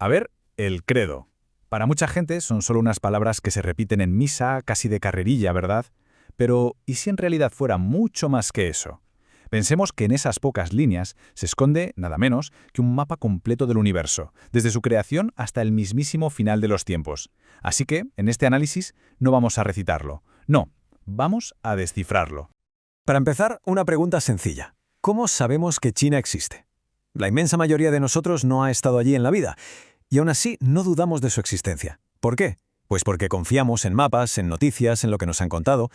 A ver, el credo. Para mucha gente son solo unas palabras que se repiten en misa, casi de carrerilla, ¿verdad? Pero, ¿y si en realidad fuera mucho más que eso? Pensemos que en esas pocas líneas se esconde nada menos que un mapa completo del universo, desde su creación hasta el mismísimo final de los tiempos. Así que, en este análisis, no vamos a recitarlo. No, vamos a descifrarlo. Para empezar, una pregunta sencilla. ¿Cómo sabemos que China existe? La inmensa mayoría de nosotros no ha estado allí en la vida, y aún así no dudamos de su existencia. ¿Por qué? Pues porque confiamos en mapas, en noticias, en lo que nos han contado.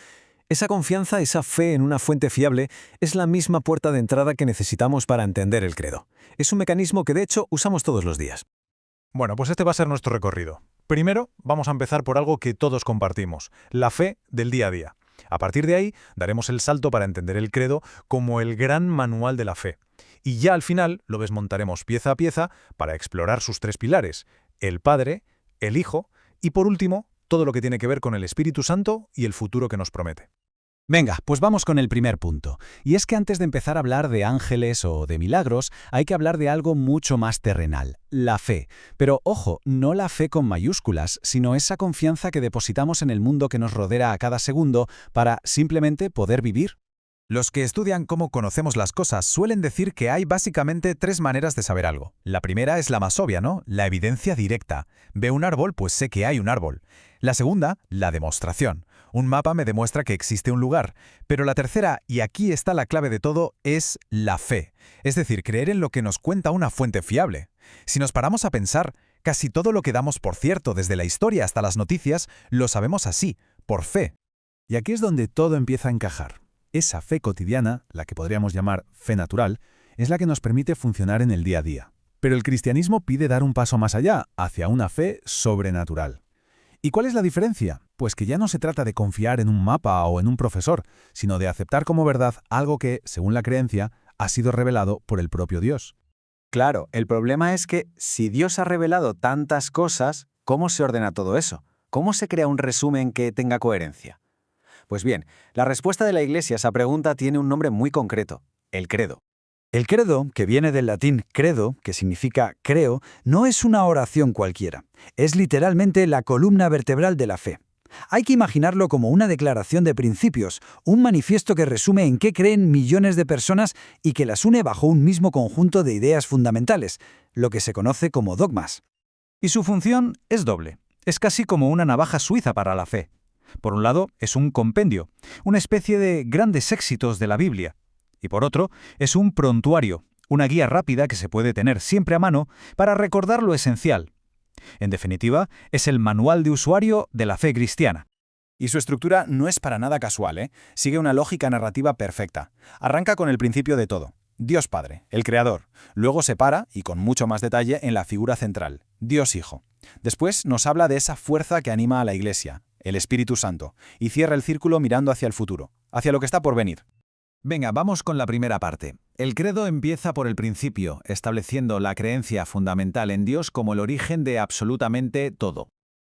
Esa confianza, esa fe en una fuente fiable, es la misma puerta de entrada que necesitamos para entender el credo. Es un mecanismo que de hecho usamos todos los días. Bueno, pues este va a ser nuestro recorrido. Primero, vamos a empezar por algo que todos compartimos, la fe del día a día. A partir de ahí, daremos el salto para entender el credo como el gran manual de la fe. Y ya al final lo desmontaremos pieza a pieza para explorar sus tres pilares, el Padre, el Hijo y, por último, todo lo que tiene que ver con el Espíritu Santo y el futuro que nos promete. Venga, pues vamos con el primer punto. Y es que antes de empezar a hablar de ángeles o de milagros, hay que hablar de algo mucho más terrenal, la fe. Pero ojo, no la fe con mayúsculas, sino esa confianza que depositamos en el mundo que nos rodea a cada segundo para simplemente poder vivir. Los que estudian cómo conocemos las cosas suelen decir que hay básicamente tres maneras de saber algo. La primera es la más obvia, ¿no? La evidencia directa. Veo un árbol, pues sé que hay un árbol. La segunda, la demostración. Un mapa me demuestra que existe un lugar. Pero la tercera, y aquí está la clave de todo, es la fe. Es decir, creer en lo que nos cuenta una fuente fiable. Si nos paramos a pensar, casi todo lo que damos por cierto, desde la historia hasta las noticias, lo sabemos así, por fe. Y aquí es donde todo empieza a encajar. Esa fe cotidiana, la que podríamos llamar fe natural, es la que nos permite funcionar en el día a día. Pero el cristianismo pide dar un paso más allá, hacia una fe sobrenatural. ¿Y cuál es la diferencia? Pues que ya no se trata de confiar en un mapa o en un profesor, sino de aceptar como verdad algo que, según la creencia, ha sido revelado por el propio Dios. Claro, el problema es que si Dios ha revelado tantas cosas, ¿cómo se ordena todo eso? ¿Cómo se crea un resumen que tenga coherencia? Pues bien, la respuesta de la Iglesia a esa pregunta tiene un nombre muy concreto, el credo. El credo, que viene del latín credo, que significa creo, no es una oración cualquiera. Es literalmente la columna vertebral de la fe. Hay que imaginarlo como una declaración de principios, un manifiesto que resume en qué creen millones de personas y que las une bajo un mismo conjunto de ideas fundamentales, lo que se conoce como dogmas. Y su función es doble. Es casi como una navaja suiza para la fe. Por un lado, es un compendio, una especie de grandes éxitos de la Biblia. Y por otro, es un prontuario, una guía rápida que se puede tener siempre a mano para recordar lo esencial. En definitiva, es el manual de usuario de la fe cristiana. Y su estructura no es para nada casual, ¿eh? Sigue una lógica narrativa perfecta. Arranca con el principio de todo. Dios Padre, el Creador. Luego se para, y con mucho más detalle, en la figura central, Dios Hijo. Después nos habla de esa fuerza que anima a la Iglesia, el Espíritu Santo, y cierra el círculo mirando hacia el futuro, hacia lo que está por venir. Venga, vamos con la primera parte. El credo empieza por el principio, estableciendo la creencia fundamental en Dios como el origen de absolutamente todo.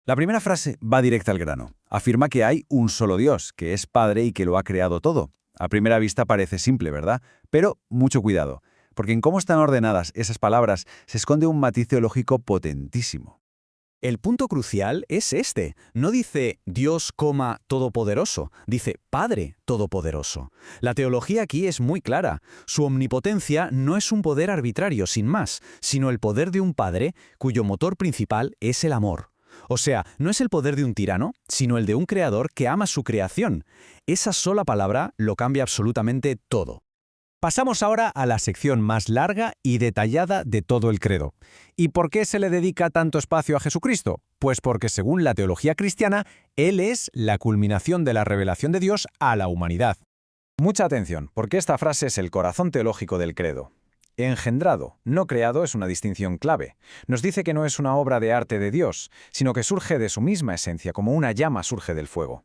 La primera frase va directa al grano. Afirma que hay un solo Dios, que es Padre y que lo ha creado todo. A primera vista parece simple, ¿verdad? Pero mucho cuidado, porque en cómo están ordenadas esas palabras se esconde un matiz teológico potentísimo. El punto crucial es este. No dice Dios, todopoderoso, dice Padre todopoderoso. La teología aquí es muy clara. Su omnipotencia no es un poder arbitrario, sin más, sino el poder de un Padre cuyo motor principal es el amor. O sea, no es el poder de un tirano, sino el de un creador que ama su creación. Esa sola palabra lo cambia absolutamente todo. Pasamos ahora a la sección más larga y detallada de todo el credo. ¿Y por qué se le dedica tanto espacio a Jesucristo? Pues porque según la teología cristiana, Él es la culminación de la revelación de Dios a la humanidad. Mucha atención, porque esta frase es el corazón teológico del credo. Engendrado, no creado, es una distinción clave. Nos dice que no es una obra de arte de Dios, sino que surge de su misma esencia, como una llama surge del fuego.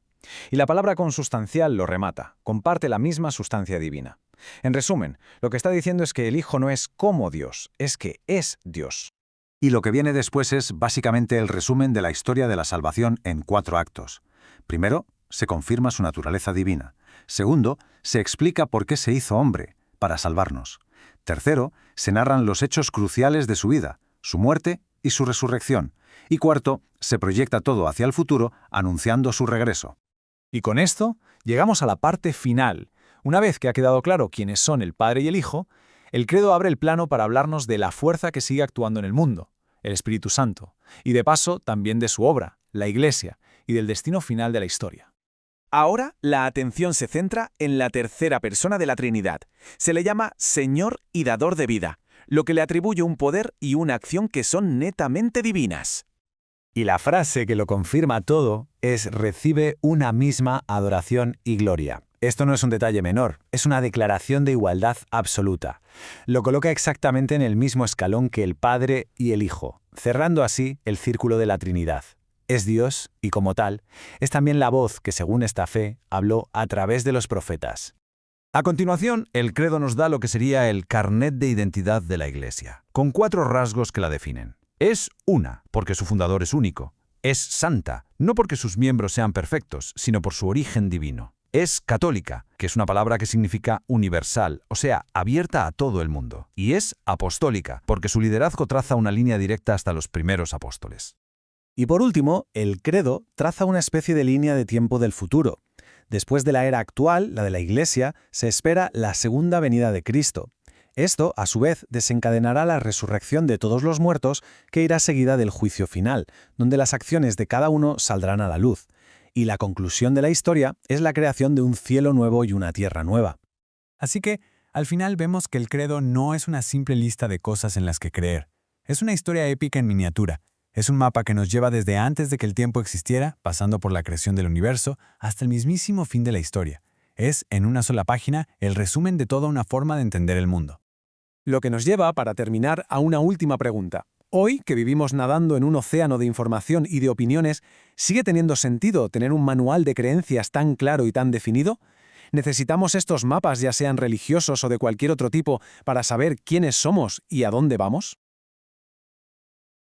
Y la palabra consustancial lo remata, comparte la misma sustancia divina. En resumen, lo que está diciendo es que el Hijo no es como Dios, es que es Dios. Y lo que viene después es básicamente el resumen de la historia de la salvación en 4 actos. Primero, se confirma su naturaleza divina. Segundo, se explica por qué se hizo hombre, para salvarnos. Tercero, se narran los hechos cruciales de su vida, su muerte y su resurrección. Y cuarto, se proyecta todo hacia el futuro, anunciando su regreso. Y con esto llegamos a la parte final. Una vez que ha quedado claro quiénes son el Padre y el Hijo, el credo abre el plano para hablarnos de la fuerza que sigue actuando en el mundo, el Espíritu Santo, y de paso también de su obra, la Iglesia, y del destino final de la historia. Ahora la atención se centra en la tercera persona de la Trinidad. Se le llama Señor y Dador de vida, lo que le atribuye un poder y una acción que son netamente divinas. Y la frase que lo confirma todo es recibe una misma adoración y gloria. Esto no es un detalle menor, es una declaración de igualdad absoluta. Lo coloca exactamente en el mismo escalón que el Padre y el Hijo, cerrando así el círculo de la Trinidad. Es Dios y, como tal, es también la voz que, según esta fe, habló a través de los profetas. A continuación, el credo nos da lo que sería el carnet de identidad de la Iglesia, con 4 rasgos que la definen. Es una, porque su fundador es único. Es santa, no porque sus miembros sean perfectos, sino por su origen divino. Es católica, que es una palabra que significa universal, o sea, abierta a todo el mundo. Y es apostólica, porque su liderazgo traza una línea directa hasta los primeros apóstoles. Y por último, el credo traza una especie de línea de tiempo del futuro. Después de la era actual, la de la Iglesia, se espera la segunda venida de Cristo. Esto, a su vez, desencadenará la resurrección de todos los muertos, que irá seguida del juicio final, donde las acciones de cada uno saldrán a la luz. Y la conclusión de la historia es la creación de un cielo nuevo y una tierra nueva. Así que, al final vemos que el credo no es una simple lista de cosas en las que creer. Es una historia épica en miniatura. Es un mapa que nos lleva desde antes de que el tiempo existiera, pasando por la creación del universo, hasta el mismísimo fin de la historia. Es, en una sola página, el resumen de toda una forma de entender el mundo. Lo que nos lleva, para terminar, a una última pregunta. Hoy, que vivimos nadando en un océano de información y de opiniones, ¿sigue teniendo sentido tener un manual de creencias tan claro y tan definido? ¿Necesitamos estos mapas, ya sean religiosos o de cualquier otro tipo, para saber quiénes somos y a dónde vamos?